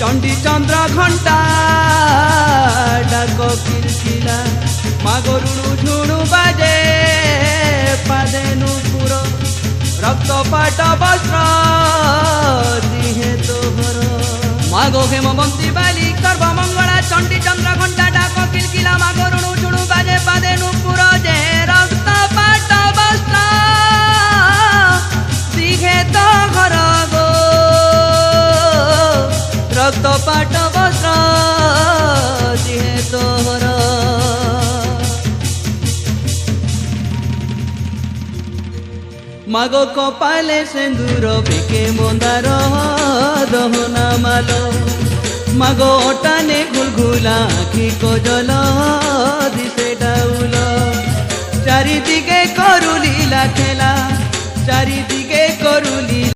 চণ্ডী চন্দ্র ঘণ্টা ডাক কিলকিলা মাগো রুণু ঝুণু বাজে পাদে নুপুর রক্ত পাট বস্ত্র দিহে তোহর মাগো হেমবন্তী বালি সর্বমঙ্গলা চণ্ডী চন্দ্র ঘণ্টা ডাক কিলকিলা মাগো রুণু ঝুণু বাজে পাদে নুপুর যে রক্ত পাট বস্ত্র দিহে তোহর গো রক্ত পাট বস্ত্র দিহে তোহর মাগো কপালে সিন্দুর বেকে মন্দার দহনা মালো মাগো ওটানে গুলগুলা আখি কজল দিশে ডাউল চারিদিকে করু লীলা খেলা চারিদিকে